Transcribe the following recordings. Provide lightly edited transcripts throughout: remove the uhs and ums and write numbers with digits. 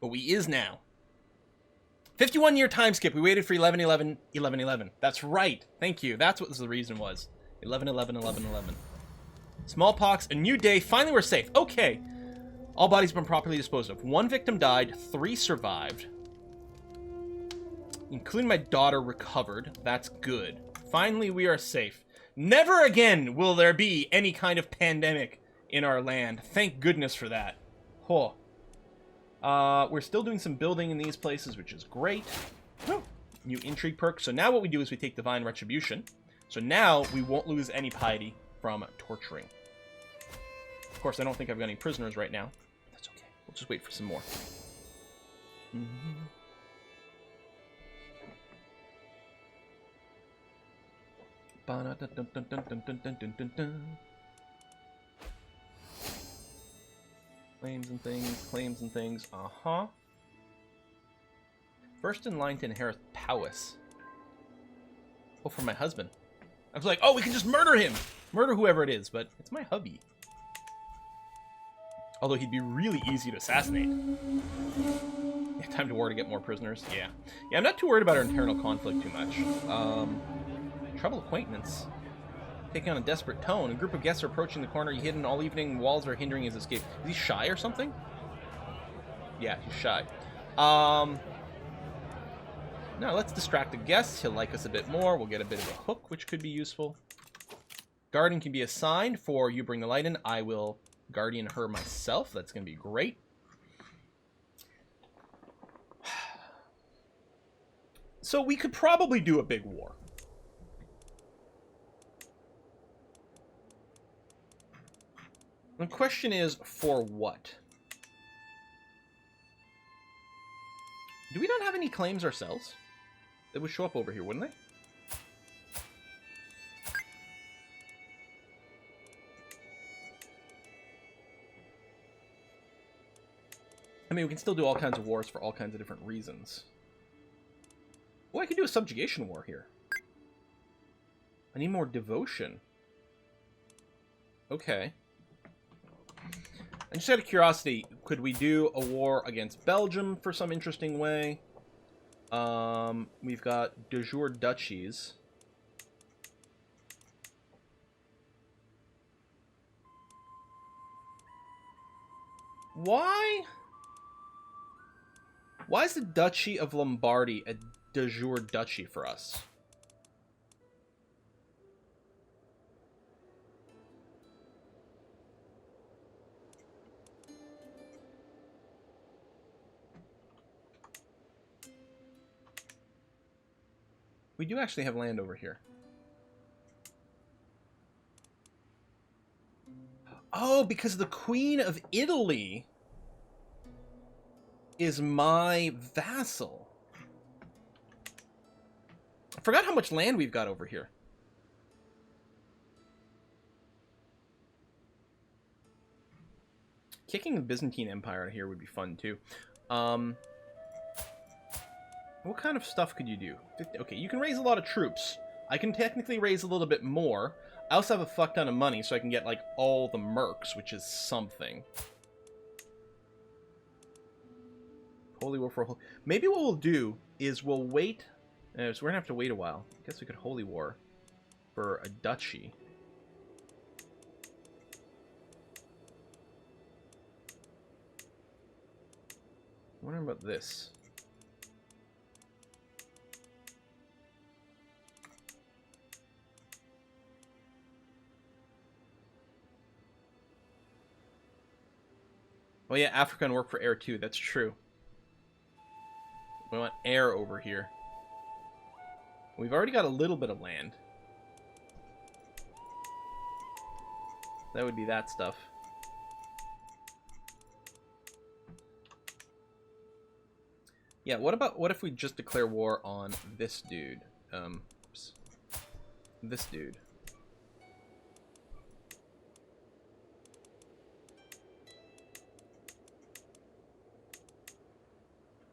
But we is now. 51-year time skip. We waited for 11-11-11-11. That's right. Thank you. That's what the reason was. 11-11-11-11. Smallpox, a new day. Finally, we're safe. Okay. All bodies have been properly disposed of. 1 victim died. 3 survived. Including my daughter recovered. That's good. Finally, we are safe. Never again will there be any kind of pandemic in our land. Thank goodness for that. Oh. We're still doing some building in these places, which is great. New intrigue perk. So now what we do is we take divine retribution. So now we won't lose any piety from torturing. Of course, I don't think I've got any prisoners right now. That's okay. We'll just wait for some more. Claims and things. Uh-huh. First in line to inherit Powys. Oh, for my husband. I was like, oh, we can just murder him! Murder whoever it is, but it's my hubby. Although he'd be really easy to assassinate. Yeah, time to war to get more prisoners. Yeah. Yeah, I'm not too worried about our internal conflict too much. Trouble acquaintance. Taking on a desperate tone. A group of guests are approaching the corner. He hidden all evening. Walls are hindering his escape. Is he shy or something? Yeah, he's shy. No, let's distract the guest. He'll like us a bit more. We'll get a bit of a hook, which could be useful. Guardian can be assigned for you bring the light in. I will guardian her myself. That's going to be great. So we could probably do a big war. The question is, for what? Do we not have any claims ourselves? They would show up over here, wouldn't they? I mean, we can still do all kinds of wars for all kinds of different reasons. Oh, I could do a subjugation war here. I need more devotion. Okay. And just out of curiosity, could we do a war against Belgium for some interesting way? We've got de jure duchies. Why? Why is the Duchy of Lombardy a de jure duchy for us? We do actually have land over here. Oh, because the Queen of Italy is my vassal. I forgot how much land we've got over here. Kicking the Byzantine Empire here would be fun too. What kind of stuff could you do? Okay, you can raise a lot of troops. I can technically raise a little bit more. I also have a fuck ton of money, so I can get, like, all the mercs, which is something. Holy War for... Maybe what we'll do is we'll wait... so we're gonna have to wait a while. I guess we could Holy War for a duchy. I'm wondering about this. Oh yeah, Africa can work for air too. That's true. We want air over here. We've already got a little bit of land. That would be that stuff. Yeah, what if we just declare war on this dude? Oops. This dude.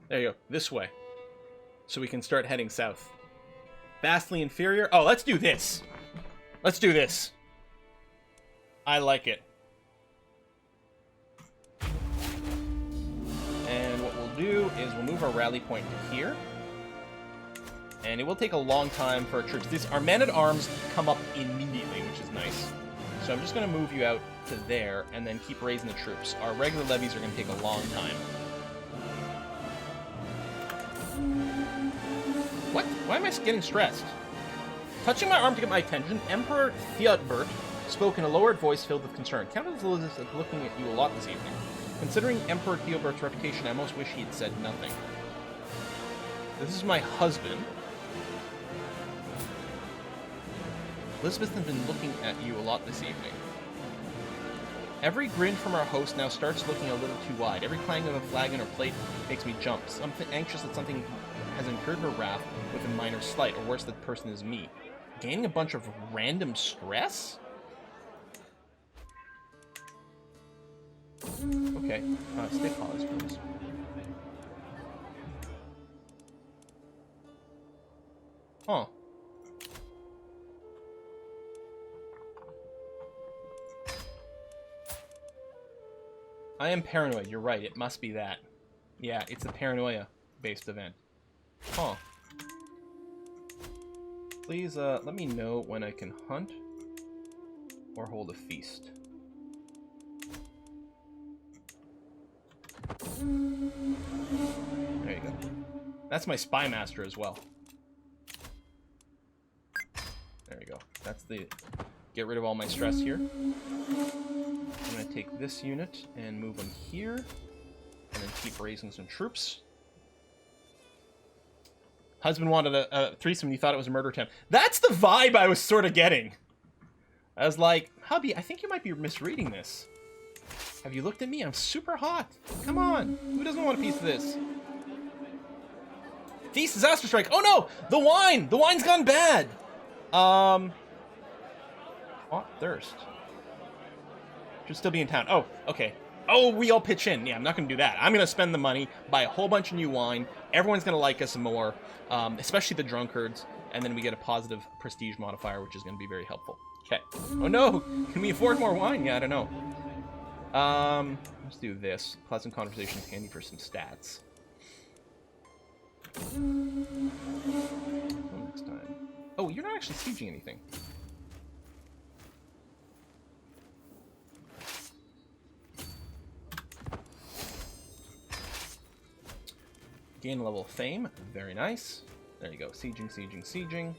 There you go. This way. So we can start heading south. Vastly inferior? Oh, let's do this. Let's do this. I like it. And what we'll do is we'll move our rally point to here. And it will take a long time for our troops. Our men-at-arms come up immediately, which is nice. So I'm just going to move you out to there and then keep raising the troops. Our regular levies are going to take a long time. What? Why am I getting stressed? Touching my arm to get my attention, Emperor Theodbert spoke in a lowered voice filled with concern. Countess Elizabeth is looking at you a lot this evening. Considering Emperor Theobert's reputation, I almost wish he had said nothing. This is my husband. Elizabeth has been looking at you a lot this evening. Every grin from our host now starts looking a little too wide. Every clang of a flagon or plate makes me jump. Something anxious that something has incurred her wrath with a minor slight, or worse, that person is me. Gaining a bunch of random stress? Okay, stay paused, please. Huh. I am paranoid. You're right. It must be that. Yeah, it's a paranoia-based event. Huh. Please, let me know when I can hunt or hold a feast. There you go. That's my Spymaster as well. There we go. That's the... Get rid of all my stress here. I'm going to take this unit and move them here. And then keep raising some troops. Husband wanted a threesome and he thought it was a murder attempt. That's the vibe I was sort of getting. I was like, hubby, I think you might be misreading this. Have you looked at me? I'm super hot. Come on. Who doesn't want a piece of this? Feast disaster strike. Oh no! The wine! The wine's gone bad! Oh, thirst. Should still be in town. Oh, okay. Oh, we all pitch in. Yeah, I'm not going to do that. I'm going to spend the money, buy a whole bunch of new wine. Everyone's going to like us more, especially the drunkards. And then we get a positive prestige modifier, which is going to be very helpful. Okay. Oh no! Can we afford more wine? Yeah, I don't know. Let's do this. Pleasant conversation is handy for some stats. Until next time. Oh, you're not actually sieging anything. Gain a level of fame. Very nice. There you go. Sieging, sieging, sieging.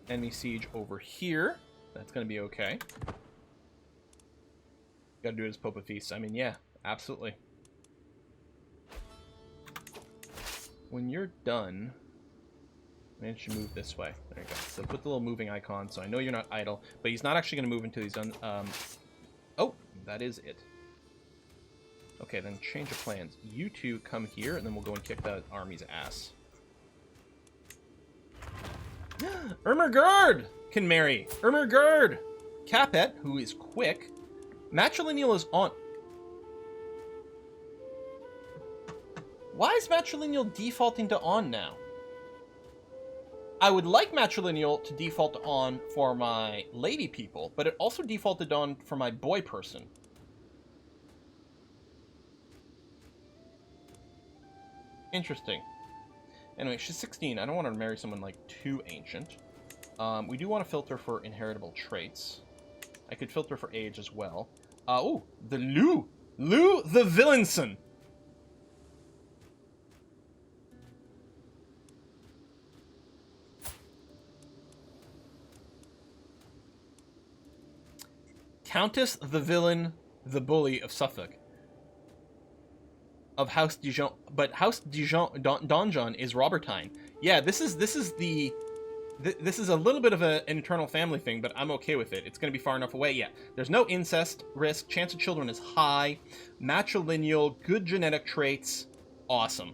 Enemy siege over here. That's going to be okay. Gotta do it as Pope of Feasts. I mean, yeah, absolutely. When you're done, maybe you should move this way. There you go. So put the little moving icon, so I know you're not idle, but he's not actually going to move until he's done. Oh, that is it. Okay, then change of plans. You two come here, and then we'll go and kick that army's ass. Ermengarde can marry. Ermengarde! Capet, who is quick. Matrilineal is on. Why is Matrilineal defaulting to on now? I would like Matrilineal to default to on for my lady people, but it also defaulted on for my boy person. Interesting. Anyway, she's 16. I don't want her to marry someone, like, too ancient. We do want to filter for inheritable traits. I could filter for age as well. Oh, the Lou the Villanson. Countess the Villain, the Bully of Suffolk. Of House Dijon, but House Dijon Donjon is Robertine. Yeah, this is a little bit of an internal family thing, but I'm okay with it. It's going to be far enough away. Yeah, there's no incest risk. Chance of children is high. Matrilineal, good genetic traits, awesome.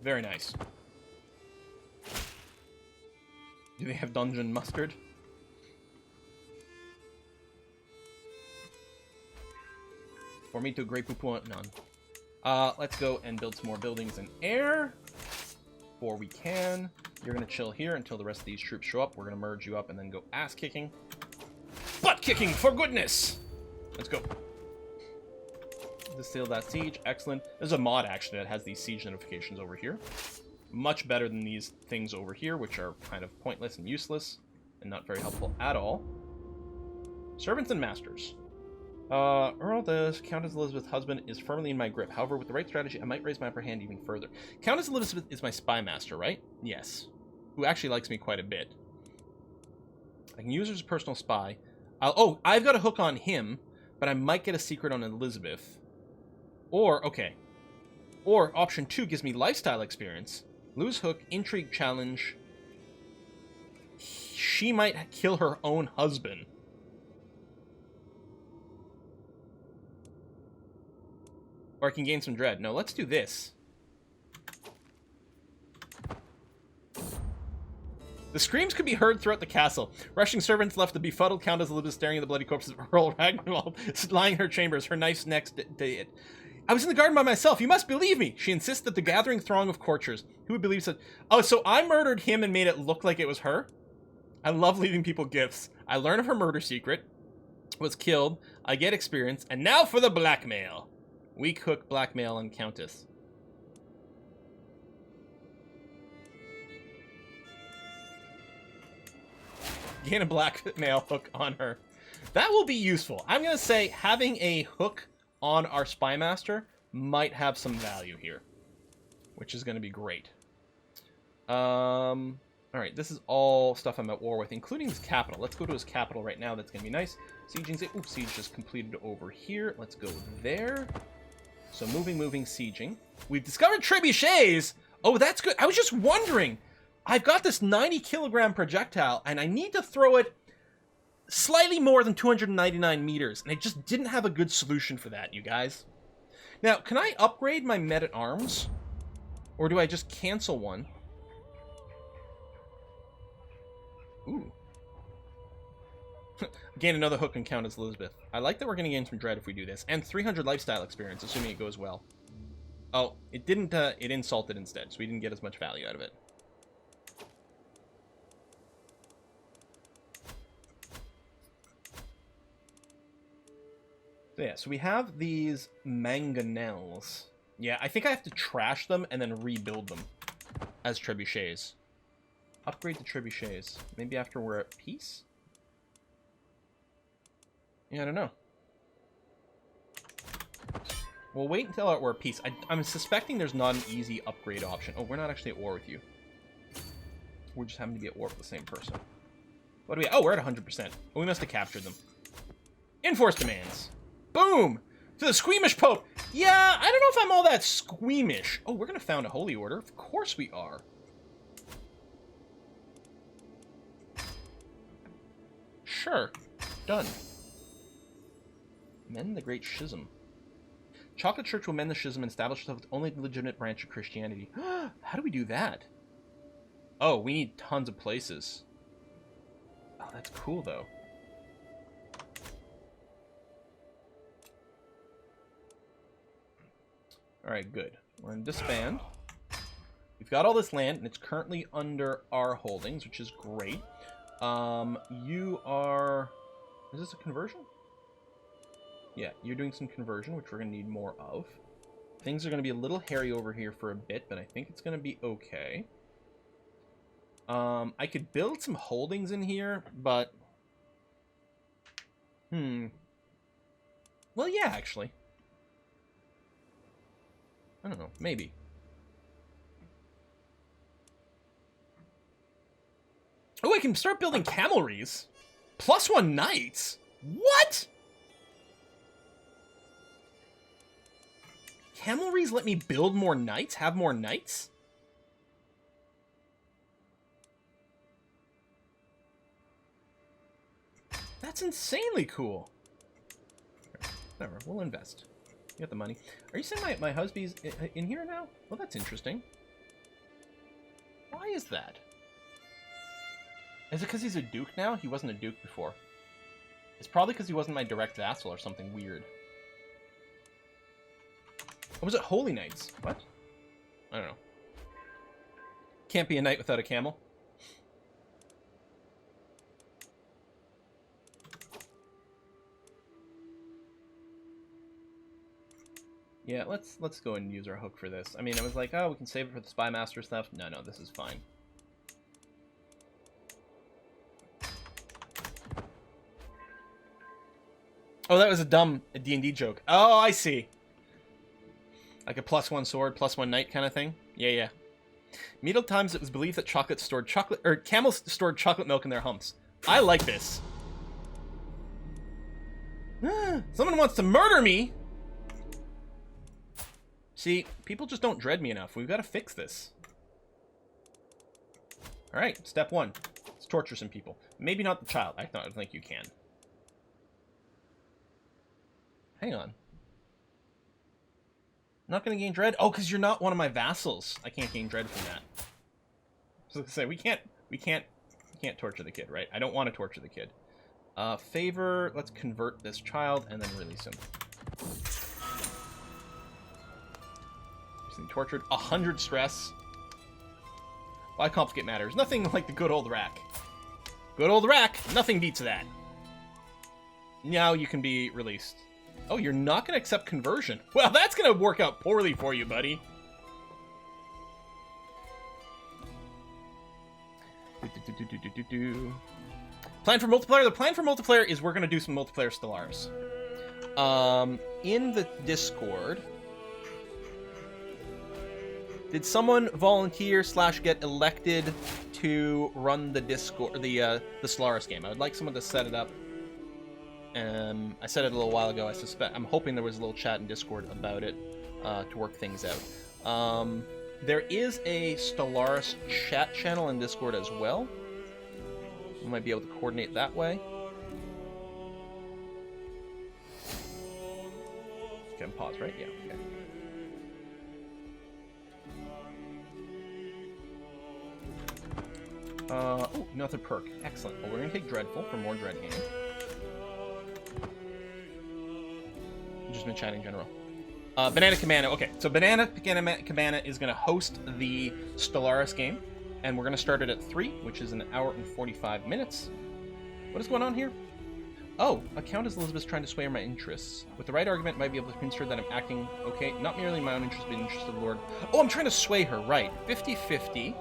Very nice. Do they have dungeon mustard? For me to a great poupon, none. Let's go and build some more buildings in air. For we can. You're gonna chill here until the rest of these troops show up. We're gonna merge you up and then go ass kicking. Butt kicking for goodness. Let's go. Distill that siege. Excellent. There's a mod, actually, that has these siege notifications over here. Much better than these things over here, which are kind of pointless and useless and not very helpful at all. Servants and masters. Earl, the Countess Elizabeth's husband, is firmly in my grip. However, with the right strategy, I might raise my upper hand even further. Countess Elizabeth is my spymaster, right? Yes. Who actually likes me quite a bit. I can use her as a personal spy. Oh, I've got a hook on him, but I might get a secret on Elizabeth. Or, okay. Or, option 2 gives me lifestyle experience. Lose hook, intrigue challenge. She might kill her own husband. Or I can gain some dread. No, let's do this. The screams could be heard throughout the castle. Rushing servants left the befuddled Countess Elizabeth staring at the bloody corpses of Earl Ragnwald lying in her chambers, her knife next to it. I was in the garden by myself. You must believe me. She insists that the gathering throng of courtiers. Who would believe such? Oh, so I murdered him and made it look like it was her? I love leaving people gifts. I learn of her murder secret. Was killed. I get experience. And now for the blackmail. Weak hook, blackmail, and countess. Gain a blackmail hook on her. That will be useful. I'm going to say having a hook on our Spymaster might have some value here, which is going to be great. All right, this is all stuff I'm at war with, including his capital. Let's go to his capital right now. That's going to be nice. Sieging. Oops, siege just completed over here. Let's go there. So moving, sieging. We've discovered trebuchets. Oh, that's good. I was just wondering. I've got this 90-kilogram projectile, and I need to throw it slightly more than 299 meters, and I just didn't have a good solution for that, you guys. Now, can I upgrade my men-at-arms? Or do I just cancel one? Ooh. Gain another hook and Countess Elizabeth. I like that we're going to gain some dread if we do this. And 300 lifestyle experience, assuming it goes well. Oh, it didn't, it insulted instead, so we didn't get as much value out of it. So yeah, so we have these mangonels. Yeah, I think I have to trash them and then rebuild them as trebuchets. Upgrade the trebuchets. Maybe after we're at peace? Yeah, I don't know. We'll wait until we're at peace. I'm suspecting there's not an easy upgrade option. Oh, we're not actually at war with you. We just happen to be at war with the same person. What do we... Oh, we're at 100%. Oh, we must have captured them. Enforce demands. Boom! To the squeamish Pope! Yeah, I don't know if I'm all that squeamish. Oh, we're gonna found a holy order. Of course we are. Sure. Done. Mend the Great Schism. Chocolate Church will mend the schism and establish itself as the only legitimate branch of Christianity. How do we do that? Oh, we need tons of places. Oh, that's cool, though. Alright, good. We're going to disband. We've got all this land, and it's currently under our holdings, which is great. You are... Is this a conversion? Yeah, you're doing some conversion, which we're going to need more of. Things are going to be a little hairy over here for a bit, but I think it's going to be okay. I could build some holdings in here, but... Well, yeah, actually. I don't know, maybe. Oh, I can start building camelries. +1 knights? What? Camelries let me build more knights? Have more knights? That's insanely cool. Whatever, we'll invest. You got the money. Are you saying my husband's in here now? Well, that's interesting. Why is that? Is it because he's a duke now? He wasn't a duke before. It's probably because he wasn't my direct vassal or something weird. Or was it Holy Knights? What? I don't know. Can't be a knight without a camel. Yeah, let's go and use our hook for this. I mean, I was like, oh, we can save it for the Spymaster stuff. No, this is fine. Oh, that was a dumb D&D joke. Oh, I see. Like a +1 sword, +1 knight kind of thing. Yeah. Medieval times, it was believed that camels stored chocolate milk in their humps. I like this. Someone wants to murder me. See, people just don't dread me enough. We've got to fix this. All right, step 1. Let's torture some people. Maybe not the child. I don't think you can. Hang on. Not going to gain dread? Oh, because you're not one of my vassals. I can't gain dread from that. So to say, we can't torture the kid, right? I don't want to torture the kid. Favor, let's convert this child and then release him. He's being tortured. 100 stress. Why complicate matters? Nothing like the good old rack. Good old rack. Nothing beats that. Now you can be released. Oh, you're not going to accept conversion. Well, that's going to work out poorly for you, buddy. Plan for multiplayer? The plan for multiplayer is we're going to do some multiplayer Stellaris. In the Discord, did someone volunteer / get elected to run the Discord, the Stellaris game? I would like someone to set it up. I said it a little while ago. I'm hoping there was a little chat in Discord about it to work things out. There is a Stellaris chat channel in Discord as well. We might be able to coordinate that way. Can pause, right? Yeah. Okay. Oh, another perk. Excellent. Well, we're gonna take Dreadful for more Dread gain. Just been chatting in general. Banana Cabana. Okay, so Banana Cabana is going to host the Stellaris game, and we're going to start it at 3, which is 1 hour and 45 minutes. What is going on here? Oh, account as Elizabeth's trying to sway my interests. With the right argument, might be able to convince her that I'm acting okay, not merely in my own interest, but in the interest of the Lord. Oh, I'm trying to sway her, right. 50-50.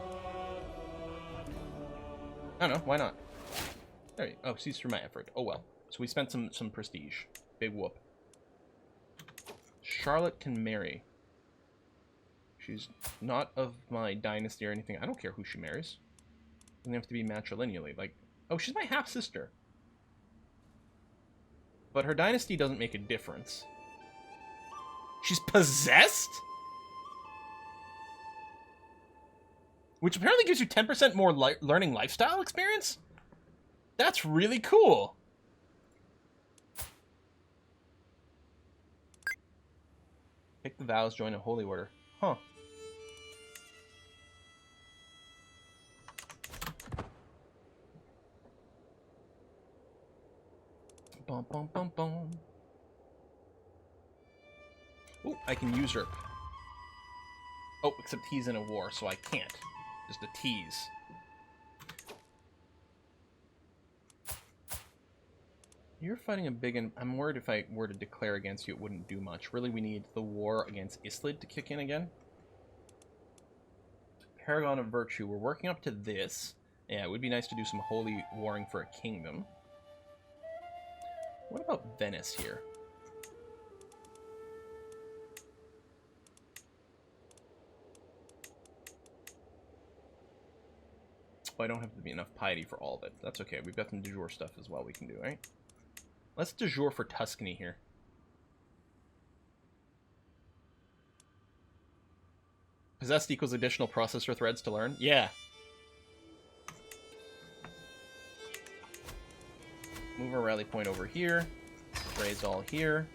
I don't know, why not? There you go. Oh, cease for my effort. Oh well. So we spent some prestige. Big whoop. Charlotte can marry. She's not of my dynasty or anything. I don't care who she marries. Doesn't have to be matrilineally. Like, oh, she's my half-sister. But her dynasty doesn't make a difference. She's possessed? Which apparently gives you 10% more learning lifestyle experience? That's really cool. Pick the vows, join a holy order. Huh. Bum, bum, bum, bum. Ooh, I can usurp. Oh, except he's in a war, so I can't. Just a tease. You're fighting a big one. I'm worried if I were to declare against you, it wouldn't do much. Really, we need the war against Islid to kick in again. Paragon of Virtue. We're working up to this. Yeah, it would be nice to do some holy warring for a kingdom. What about Venice here? Oh, I don't have to be enough piety for all of it. That's okay. We've got some du jour stuff as well we can do, right? Let's du jour for Tuscany here. Possessed equals additional processor threads to learn? Yeah. Move our rally point over here. Raise all here.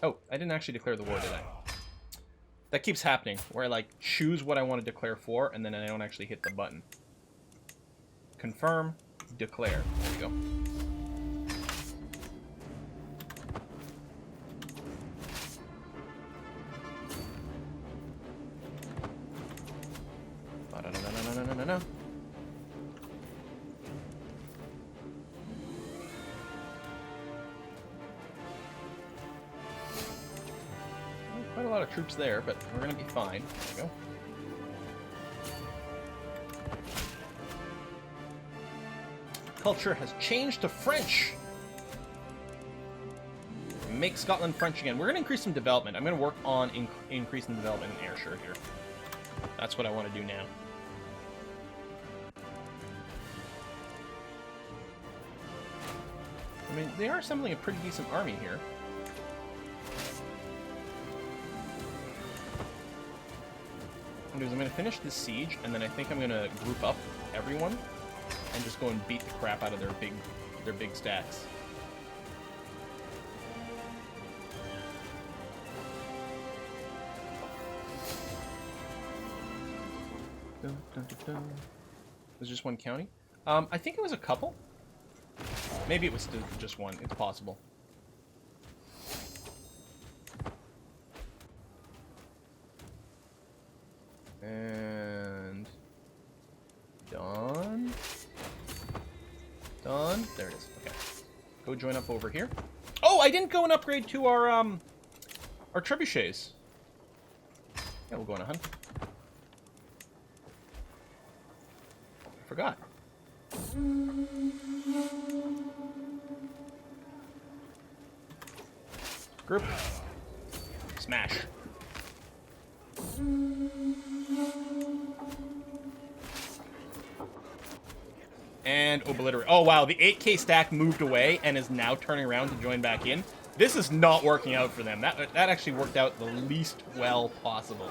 Oh, I didn't actually declare the war, did I? That keeps happening, where I, like, choose what I want to declare for, and then I don't actually hit the button. Confirm. Declare. There we go. No. lot of troops there, but we're gonna be fine. There we go. Culture has changed to French. Make Scotland French again. We're gonna increase some development. I'm gonna work on increasing development in Ayrshire here. That's what I want to do now. I mean, they are assembling a pretty decent army here. I'm going to finish this siege, and then I think I'm going to group up everyone and just go and beat the crap out of their big stacks. Dun, dun, dun, dun. Was it just one county? I think it was a couple. Maybe it was just one. It's possible. And done. Done. There it is. Okay. Go join up over here. Oh, I didn't go and upgrade to our trebuchets. Yeah, we'll go on a hunt. I forgot. Group. Smash. And obliterate. Oh, wow. The 8K stack moved away and is now turning around to join back in. This is not working out for them. That actually worked out the least well possible.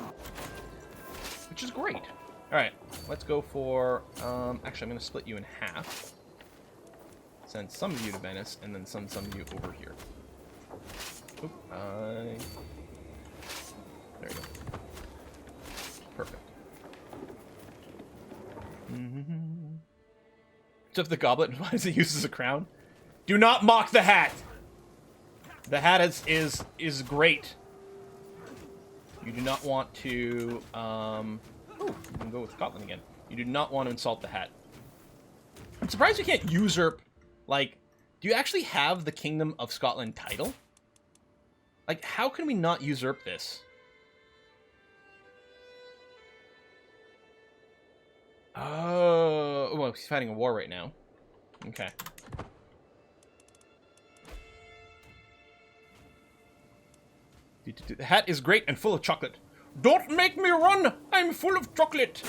Which is great. Alright. Let's go for... actually, I'm going to split you in half. Send some of you to Venice, and then send some of you over here. Oop, there you go. Perfect. Except the goblet, why does it use as a crown? Do not mock the hat! The hat is great. You do not want to, oh, you can go with Scotland again. You do not want to insult the hat. I'm surprised you can't usurp, like, do you actually have the Kingdom of Scotland title? Like, how can we not usurp this? Oh, well, he's fighting a war right now. Okay. The hat is great and full of chocolate. Don't make me run! I'm full of chocolate!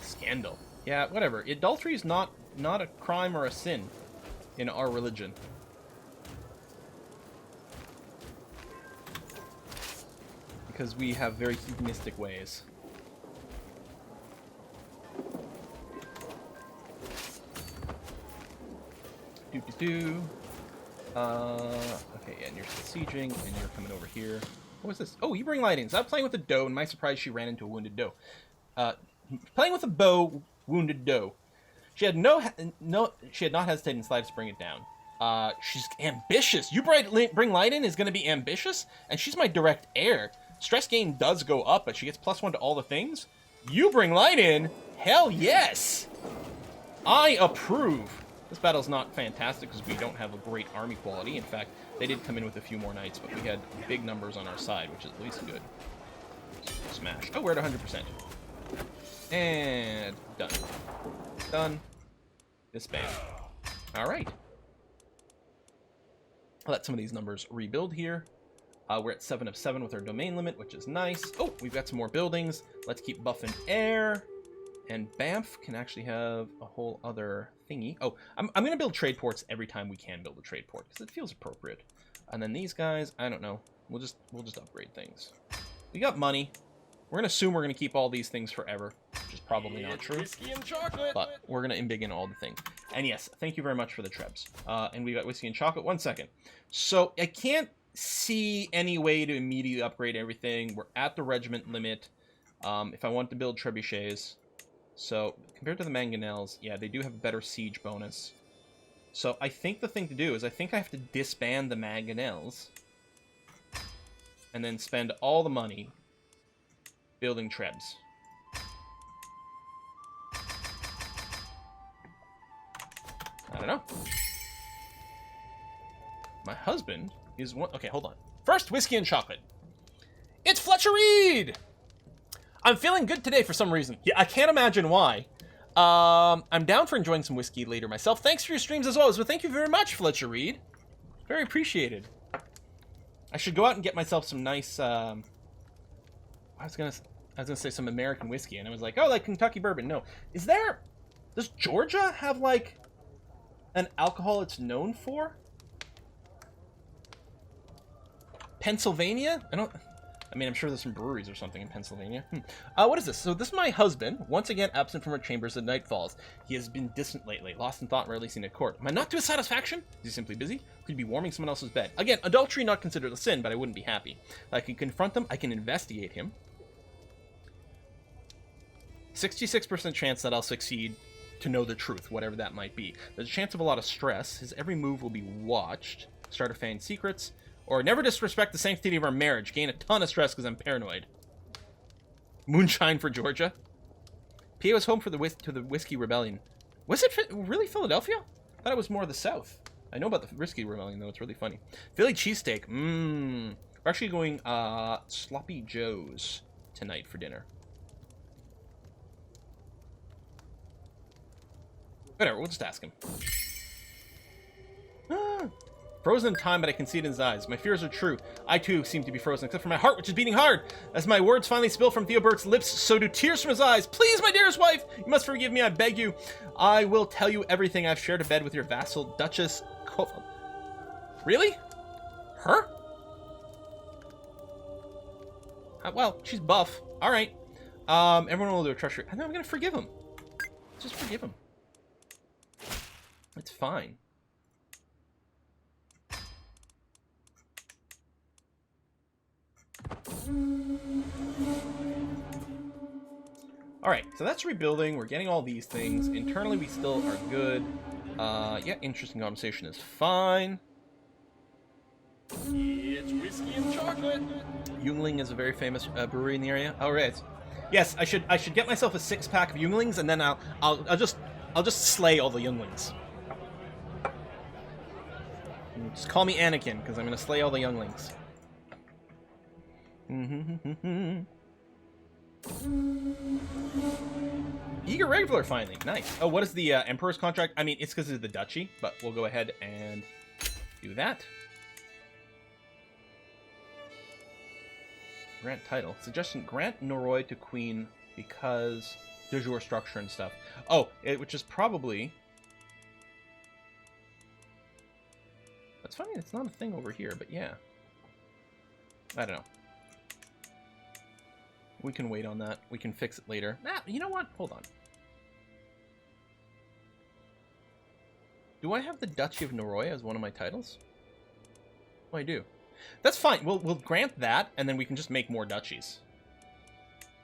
Scandal. Yeah, whatever. Adultery is not a crime or a sin in our religion. Because we have very hedonistic ways. Do-do-do. Okay, yeah, and you're sieging, and you're coming over here. What was this? Oh, you bring light in. So I was playing with a doe, and my surprise, she ran into a wounded doe. Playing with a bow, wounded doe. She had she had not hesitated in the slightest to bring it down. She's ambitious. You bring light in is going to be ambitious, and she's my direct heir. Stress gain does go up, but she gets +1 to all the things. You bring light in? Hell yes! I approve. This battle's not fantastic because we don't have a great army quality. In fact, they did come in with a few more knights, but we had big numbers on our side, which is at least good. Smash. Oh, we're at 100%. And done. Done. Disband. Alright. Let some of these numbers rebuild here. We're at 7 of 7 with our domain limit, which is nice. Oh, we've got some more buildings. Let's keep buffing air. And Banff can actually have a whole other thingy. Oh, I'm going to build trade ports every time we can build a trade port, because it feels appropriate. And then these guys, I don't know. We'll just upgrade things. We got money. We're going to assume we're going to keep all these things forever, which is probably not true. Whiskey and chocolate. But we're going to embiggen all the things. And yes, thank you very much for the trebs. And we got whiskey and chocolate. 1 second. So I can't see any way to immediately upgrade everything. We're at the regiment limit. If I want to build trebuchets. So compared to the mangonels, yeah, they do have a better siege bonus. So I think the thing to do is I think I have to disband the mangonels. And then spend all the money building trebs. I don't know. My husband is one. Okay, hold on. First, whiskey and chocolate. It's Fletcher Reed! I'm feeling good today for some reason. Yeah, I can't imagine why. I'm down for enjoying some whiskey later myself. Thanks for your streams as always. Well, thank you very much, Fletcher Reed. Very appreciated. I should go out and get myself some nice, I was gonna say some American whiskey, and I was like, oh, like Kentucky bourbon. No. Does Georgia have, like, an alcohol it's known for? Pennsylvania? I'm sure there's some breweries or something in Pennsylvania. What is this? So this is my husband, once again absent from our chambers as night falls. He has been distant lately, lost in thought, rarely seen at court. Am I not to his satisfaction? Is he simply busy? Could he be warming someone else's bed? Again, adultery not considered a sin, but I wouldn't be happy. I can confront him, I can investigate him. 66% chance that I'll succeed to know the truth, whatever that might be. There's a chance of a lot of stress. His every move will be watched. Start a fan secrets. Or never disrespect the sanctity of our marriage. Gain a ton of stress because I'm paranoid. Moonshine for Georgia. PA was home for the Whiskey Rebellion. Was it really Philadelphia? I thought it was more the South. I know about the Whiskey Rebellion, though. It's really funny. Philly cheesesteak. We're actually going Sloppy Joe's tonight for dinner. Whatever, we'll just ask him. Frozen in time, but I can see it in his eyes. My fears are true. I, too, seem to be frozen, except for my heart, which is beating hard. As my words finally spill from Theobert's lips, so do tears from his eyes. Please, my dearest wife, you must forgive me, I beg you. I will tell you everything. I've shared a bed with your vassal, Duchess Really? Her? Well, she's buff. All right. Everyone will do a treachery. I know I'm going to forgive him. Just forgive him. It's fine. Alright, so that's rebuilding. We're getting all these things. Internally, we still are good. Yeah, interesting conversation is fine. It's whiskey and chocolate. Yuengling is a very famous brewery in the area. Oh, right. Yes, I should get myself a 6-pack of Yuenglings, and then I'll just slay all the Yuenglings. Just call me Anakin, because I'm gonna slay all the younglings. Eager regular finally. Nice. Oh, what is the Emperor's contract? I mean, it's because of the duchy, but we'll go ahead and do that. Grant title. Suggestion, grant Norroy to Queen because de jure structure and stuff. Oh, which is probably... That's funny, it's not a thing over here, but yeah. I don't know. We can wait on that. We can fix it later. Nah, you know what? Hold on. Do I have the Duchy of Norroy as one of my titles? Oh, I do. That's fine. We'll grant that, and then we can just make more duchies.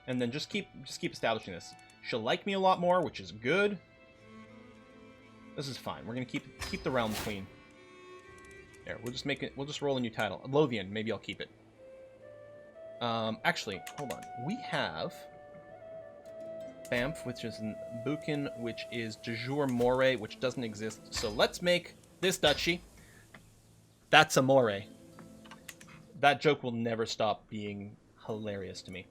And then just keep establishing this. She'll like me a lot more, which is good. This is fine. We're gonna keep the realm queen. There, we'll just make it. We'll just roll a new title. Lothian. Maybe I'll keep it. Actually, hold on. We have Banff, which is in Buchan, which is de jure Moray, which doesn't exist. So let's make this duchy. That's a Moray. That joke will never stop being hilarious to me.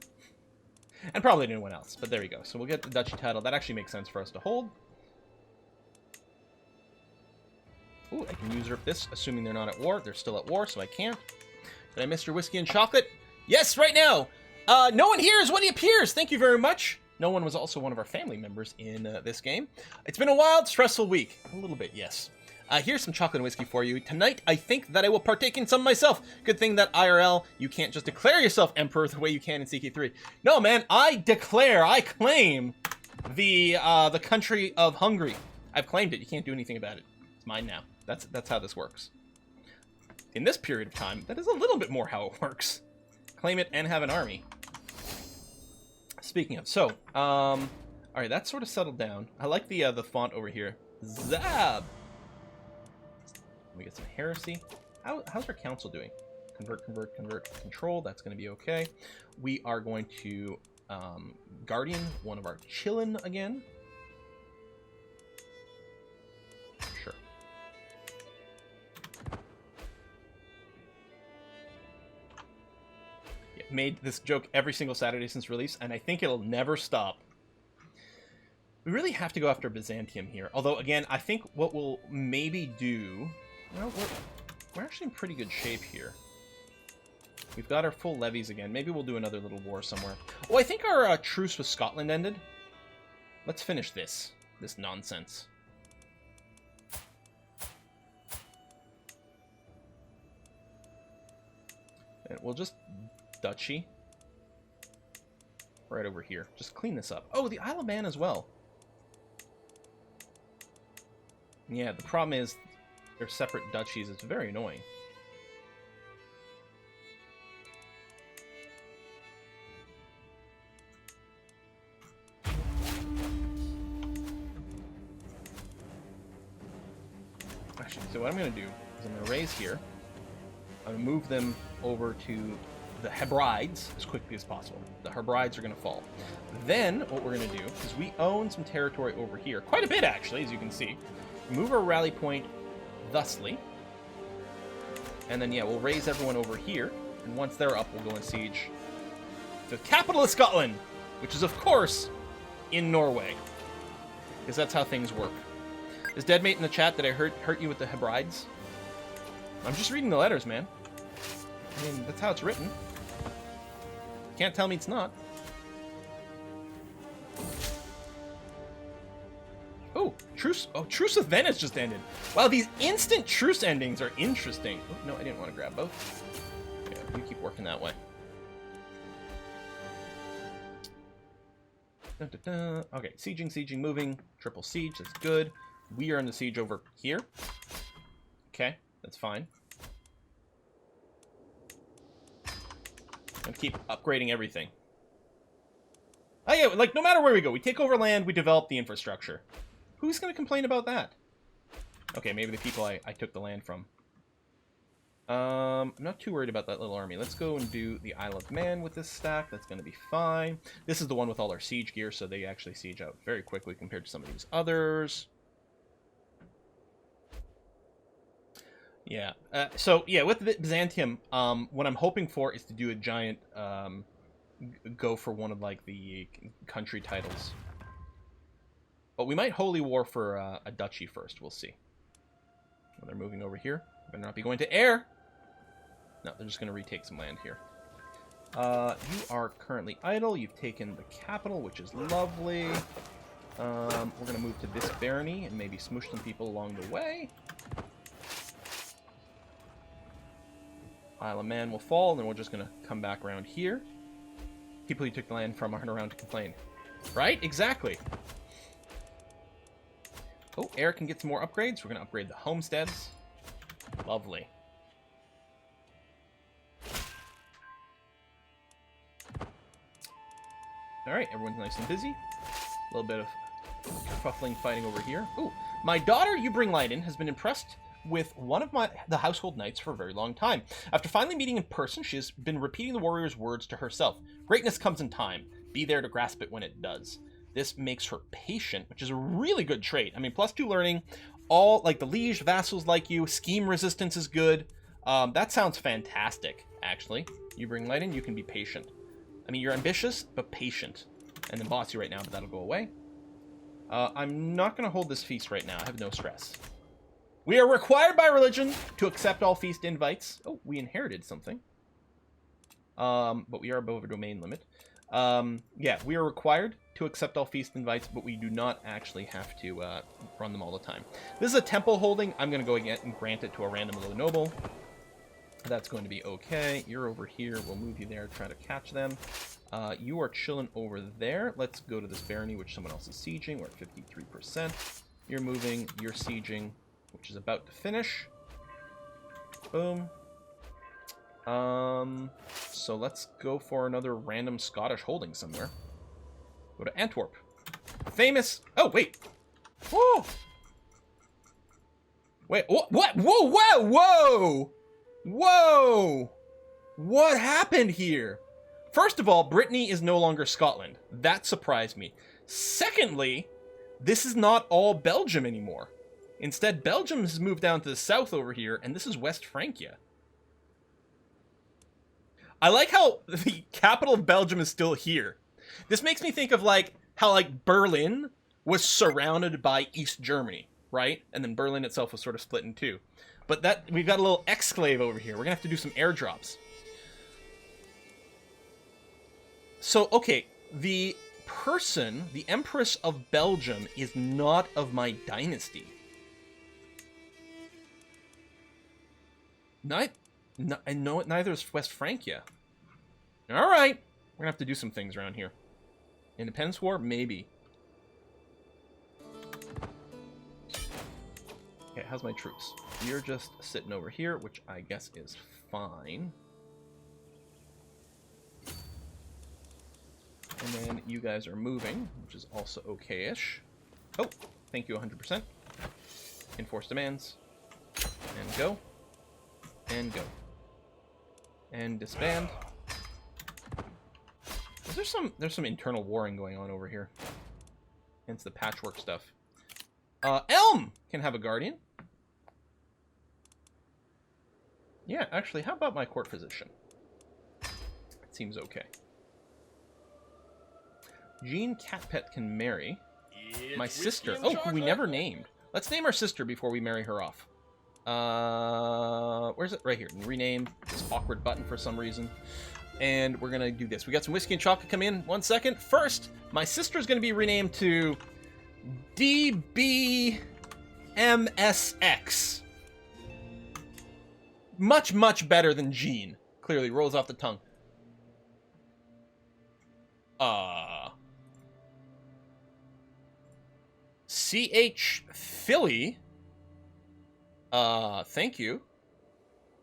And probably to anyone else, but there we go. So we'll get the duchy title. That actually makes sense for us to hold. Ooh, I can usurp this, assuming they're not at war. They're still at war, so I can't. Did I miss your whiskey and chocolate? Yes, right now! No one here is when he appears! Thank you very much! No one was also one of our family members in this game. It's been a wild, stressful week. A little bit, yes. Here's some chocolate and whiskey for you. Tonight, I think that I will partake in some myself. Good thing that IRL, you can't just declare yourself emperor the way you can in CK3. No, man, I claim the country of Hungary. I've claimed it. You can't do anything about it. It's mine now. That's how this works. In this period of time, that is a little bit more how it works. Claim it and have an army. Speaking of, so, all right, that's sort of settled down. I like the font over here. Zab. Let me get some heresy. How's our council doing? Convert, control. That's going to be okay. We are going to Guardian one of our chillin' again. Sure. made this joke every single Saturday since release, and I think it'll never stop. We really have to go after Byzantium here. Although, again, I think what we'll maybe do... Well, we're actually in pretty good shape here. We've got our full levies again. Maybe we'll do another little war somewhere. Oh, I think our truce with Scotland ended. Let's finish this nonsense. And we'll just duchy right over here. Just clean this up. Oh, the Isle of Man as well. Yeah, the problem is they're separate duchies. It's very annoying. Actually, so what I'm going to do is I'm going to raise here. I'm going to move them over to the Hebrides as quickly as possible. The Hebrides are going to fall. Then what we're going to do is we own some territory over here. Quite a bit, actually, as you can see. Move our rally point thusly. And then, yeah, we'll raise everyone over here. And once they're up, we'll go and siege the capital of Scotland, which is, of course, in Norway. Because that's how things work. Is Deadmate in the chat that I hurt you with the Hebrides? I'm just reading the letters, man. I mean, that's how it's written. Can't tell me it's not. Oh, truce. Oh, Truce with Venice just ended. Wow, these instant truce endings are interesting. Oh, no, I didn't want to grab both. Yeah, you keep working that way. Dun, dun, dun. Okay, sieging, moving. Triple siege, that's good. We are in the siege over here. Okay, that's fine. And keep upgrading everything. Oh yeah, like no matter where we go, we take over land, we develop the infrastructure. Who's going to complain about that? Okay, maybe the people I took the land from. I'm not too worried about that little army. Let's go and do the Isle of Man with this stack. That's going to be fine. This is the one with all our siege gear, so they actually siege out very quickly compared to some of these others. Yeah. So, yeah, with Byzantium, what I'm hoping for is to do a giant go for one of, like, the country titles. But we might holy war for a duchy first. We'll see. Well, they're moving over here. Better not be going to air. No, they're just going to retake some land here. You are currently idle. You've taken the capital, which is lovely. We're going to move to this barony and maybe smoosh some people along the way. Isle of Man will fall, and then we're just going to come back around here. People you took the land from aren't around to complain. Right? Exactly. Oh, air can get some more upgrades. We're going to upgrade the homesteads. Lovely. Alright, everyone's nice and busy. A little bit of kerfuffling fighting over here. Ooh, my daughter, You Bring Light In, has been impressed with one of the household knights for a very long time. After finally meeting in person, she has been repeating the warrior's words to herself. Greatness comes in time. Be there to grasp it when it does. This makes her patient, which is a really good trait. I mean, +2 learning, all, like, the liege vassals like you, scheme resistance is good. That sounds fantastic, actually. You Bring Light In, you can be patient. I mean, you're ambitious, but patient. And then bossy right now, but that'll go away. I'm not going to hold this feast right now. I have no stress. We are required by religion to accept all feast invites. Oh, we inherited something. But we are above a domain limit. Yeah, we are required to accept all feast invites, but we do not actually have to run them all the time. This is a temple holding. I'm going to go again and grant it to a random little noble. That's going to be okay. You're over here. We'll move you there, try to catch them. You are chilling over there. Let's go to this barony, which someone else is sieging. We're at 53%. You're moving. You're sieging, which is about to finish. Boom. So let's go for another random Scottish holding somewhere. Go to Antwerp. Famous. Oh, wait. Whoa. Wait, what? Whoa, whoa, whoa. Whoa. What happened here? First of all, Brittany is no longer Scotland. That surprised me. Secondly, this is not all Belgium anymore. Instead, Belgium has moved down to the south over here, and this is West Francia. I like how the capital of Belgium is still here. This makes me think of like how like Berlin was surrounded by East Germany, right? And then Berlin itself was sort of split in two. But that we've got a little exclave over here. We're gonna have to do some airdrops. So okay, the person, the Empress of Belgium, is not of my dynasty. I know it. Neither is West Francia. All right, we're gonna have to do some things around here. Independence War, maybe. Okay, how's my troops? You're just sitting over here, which I guess is fine. And then you guys are moving, which is also okay-ish. Oh, thank you 100%. Enforce demands. And go. And go. And disband. There's some internal warring going on over here. Hence the patchwork stuff. Elm can have a guardian. Yeah, actually, how about my court physician? It seems okay. Jean Catpet can marry. My sister. Oh, who we never named. Let's name our sister before we marry her off. Where's it? Right here. Rename this awkward button for some reason. And we're going to do this. We got some whiskey and chocolate come in. 1 second. First, my sister's going to be renamed to DBMSX. Much, much better than Jean. Clearly rolls off the tongue. CH Philly. Thank you.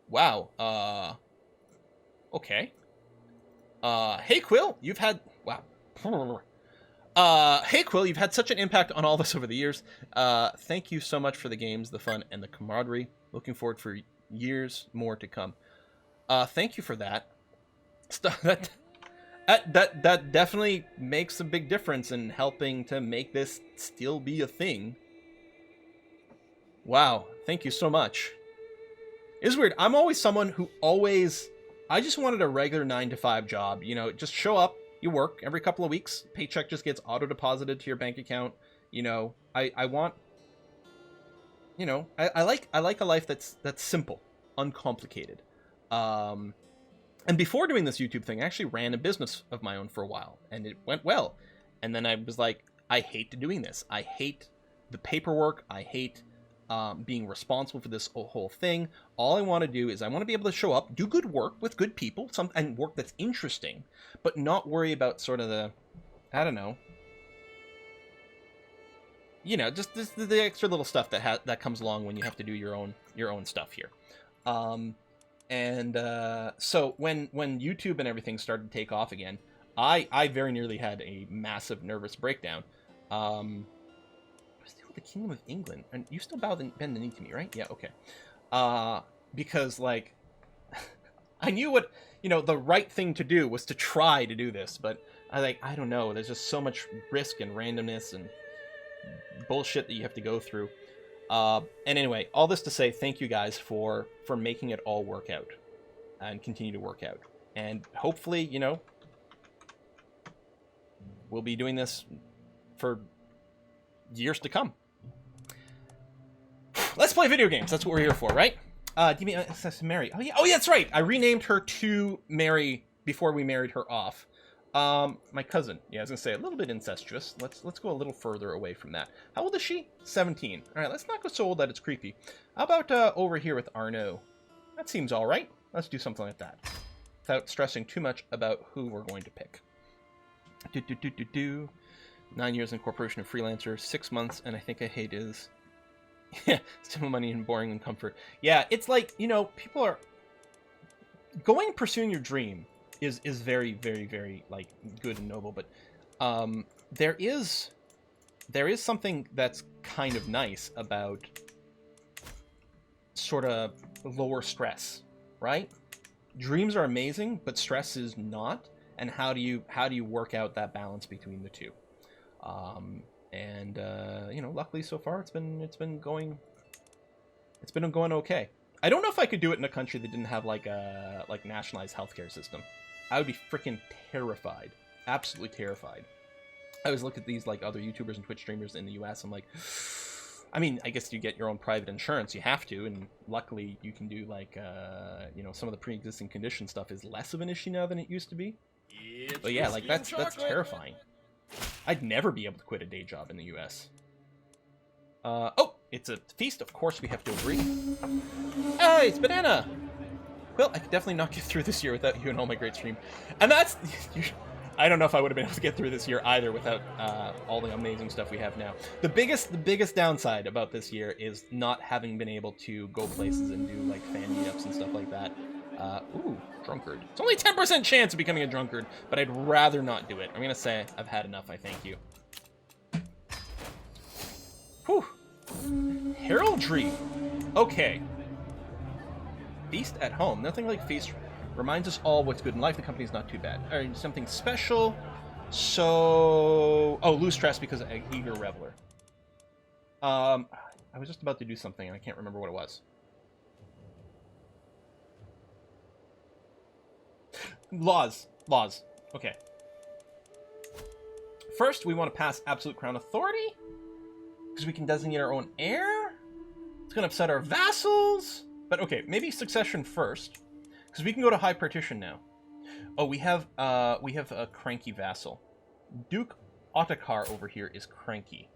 Wow. Okay. Hey Quill, you've had... Wow. Hey Quill, you've had such an impact on all of us over the years. Thank you so much for the games, the fun, and the camaraderie. Looking forward for years more to come. Thank you for that. That definitely makes a big difference in helping to make this still be a thing. Wow, thank you so much. It's weird. I'm always someone who I just wanted a regular 9-to-5 job. You know, just show up, you work every couple of weeks, paycheck just gets auto-deposited to your bank account. You know, I want, you know, I like a life that's simple, uncomplicated. And before doing this YouTube thing, I actually ran a business of my own for a while, and it went well. And then I was like, I hate doing this. I hate the paperwork. I hate being responsible for this whole thing. All I want to do is I want to be able to show up, do good work with good people, and work that's interesting, but not worry about sort of the, I don't know, you know, just the extra little stuff that comes along when you have to do your own stuff here. So when YouTube and everything started to take off again, I very nearly had a massive nervous breakdown. The Kingdom of England, and you still bend the knee to me, right? Yeah, okay. Because like I knew what, you know, the right thing to do was to try to do this, but I don't know, there's just so much risk and randomness and bullshit that you have to go through. And anyway, all this to say, thank you guys for making it all work out and continue to work out, and hopefully, you know, we'll be doing this for years to come. Let's play video games. That's what we're here for, right? Do you mean Mary? Oh yeah, that's right. I renamed her to Mary before we married her off. My cousin. Yeah, I was gonna say a little bit incestuous. Let's go a little further away from that. How old is she? 17. All right, let's not go so old that it's creepy. How about over here with Arnaud? That seems all right. Let's do something like that, without stressing too much about who we're going to pick. 9 years in corporation and freelancer, 6 months, and I think I hate his. Yeah, simple money and boring and comfort. Yeah, it's like, you know, people are pursuing your dream is very, very, very like good and noble, but there is something that's kind of nice about sort of lower stress, right? Dreams are amazing, but stress is not. And how do you work out that balance between the two? You know, luckily so far it's been going okay. I don't know if I could do it in a country that didn't have like a nationalized healthcare system. I would be freaking terrified. Absolutely terrified. I always look at these like other YouTubers and Twitch streamers in the US. I'm like, I mean, I guess you get your own private insurance. You have to, and luckily you can do like, you know, some of the pre-existing condition stuff is less of an issue now than it used to be. But yeah, like that's terrifying. I'd never be able to quit a day job in the US. Oh, it's a feast. Of course we have to agree. Hey, it's Banana. Well, I could definitely not get through this year without you and all my great stream. And that's... I don't know if I would have been able to get through this year either without all the amazing stuff we have now. The biggest downside about this year is not having been able to go places and do like fan meetups and stuff like that. Ooh, drunkard. It's only 10% chance of becoming a drunkard, but I'd rather not do it. I'm gonna say I've had enough, I thank you. Whew. Heraldry. Okay. Feast at home. Nothing like feast reminds us all what's good in life. The company's not too bad. Or something special. So... Oh, lose stress because of eager reveler. I was just about to do something and I can't remember what it was. Laws. Okay. First, we want to pass absolute crown authority. Because we can designate our own heir. It's going to upset our vassals. But okay, maybe succession first. Because we can go to high partition now. Oh, we have a cranky vassal. Duke Ottokar over here is cranky.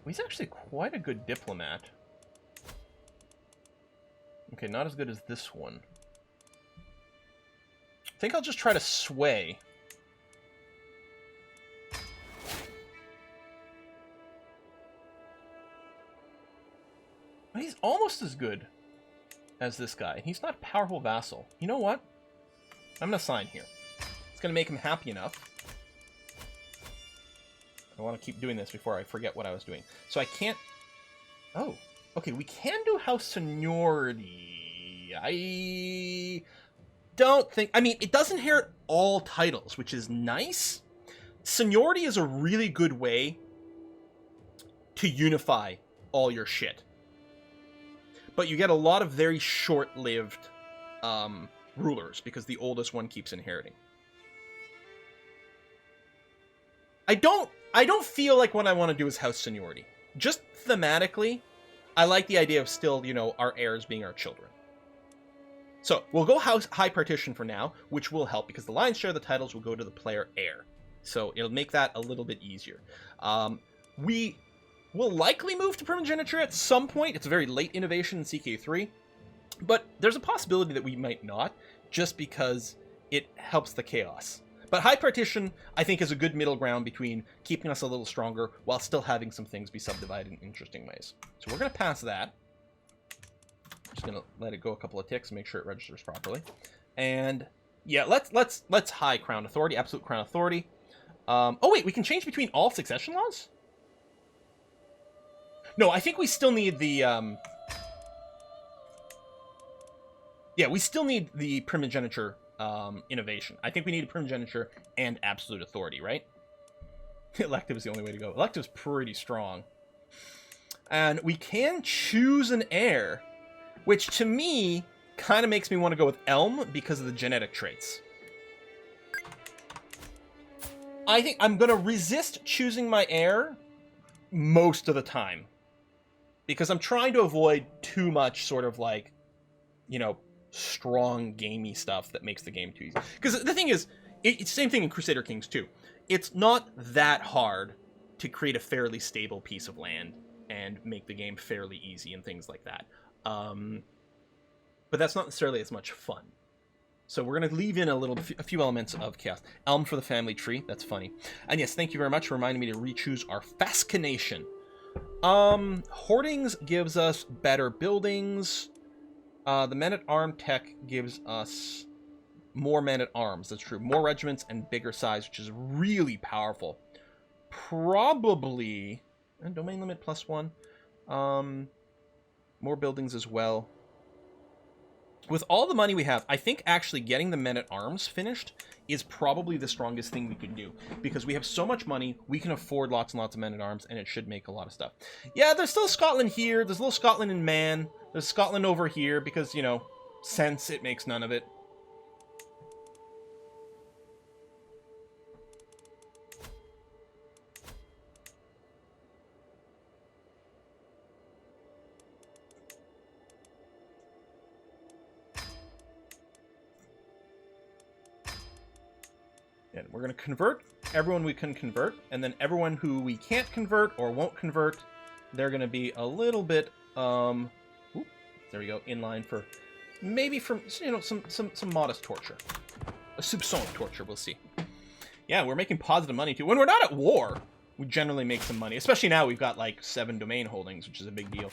Well, he's actually quite a good diplomat. Okay, not as good as this one. I think I'll just try to sway. But he's almost as good as this guy. He's not a powerful vassal. You know what? I'm going to sign here. It's going to make him happy enough. I want to keep doing this before I forget what I was doing. So I can't... Oh. Okay, we can do house seniority. I don't think... I mean, it does inherit all titles, which is nice. Seniority is a really good way to unify all your shit. But you get a lot of very short-lived rulers, because the oldest one keeps inheriting. I don't feel like what I want to do is house seniority. Just thematically, I like the idea of still, you know, our heirs being our children. So, we'll go high partition for now, which will help, because the lion's share of the titles will go to the player heir. So, it'll make that a little bit easier. We will likely move to primogeniture at some point. It's a very late innovation in CK3. But there's a possibility that we might not, just because it helps the chaos. But high partition, I think, is a good middle ground between keeping us a little stronger while still having some things be subdivided in interesting ways. So we're going to pass that. Just going to let it go a couple of ticks and make sure it registers properly. And yeah, let's high crown authority, absolute crown authority. Oh wait, we can change between all succession laws? No, I think we still need the yeah, we still need the primogeniture innovation. I think we need a primogeniture and absolute authority, right? Elective is the only way to go. Elective's pretty strong. And we can choose an heir, which to me kind of makes me want to go with Elm because of the genetic traits. I think I'm going to resist choosing my heir most of the time, because I'm trying to avoid too much sort of like, you know, strong gamey stuff that makes the game too easy. Because the thing is, it's the same thing in Crusader Kings too. It's not that hard to create a fairly stable piece of land and make the game fairly easy and things like that. But that's not necessarily as much fun. So we're going to leave in a few elements of chaos. Elm for the family tree. That's funny. And yes, thank you very much for reminding me to re-choose our Fascination. Hoardings gives us better buildings. The men-at-arm tech gives us more men-at-arms. That's true. More regiments and bigger size, which is really powerful. Probably... And domain limit +1. More buildings as well. With all the money we have, I think actually getting the men-at-arms finished is probably the strongest thing we can do. Because we have so much money, we can afford lots and lots of men-at-arms, and it should make a lot of stuff. Yeah, there's still Scotland here. There's a little Scotland in Man. There's Scotland over here because, you know, sense, it makes none of it. And we're going to convert everyone we can convert, and then everyone who we can't convert or won't convert, they're going to be a little bit, there we go, in line for, maybe from, you know, some modest torture. A soupçon torture, we'll see. Yeah, we're making positive money, too. When we're not at war, we generally make some money, especially now we've got, like, 7 domain holdings, which is a big deal.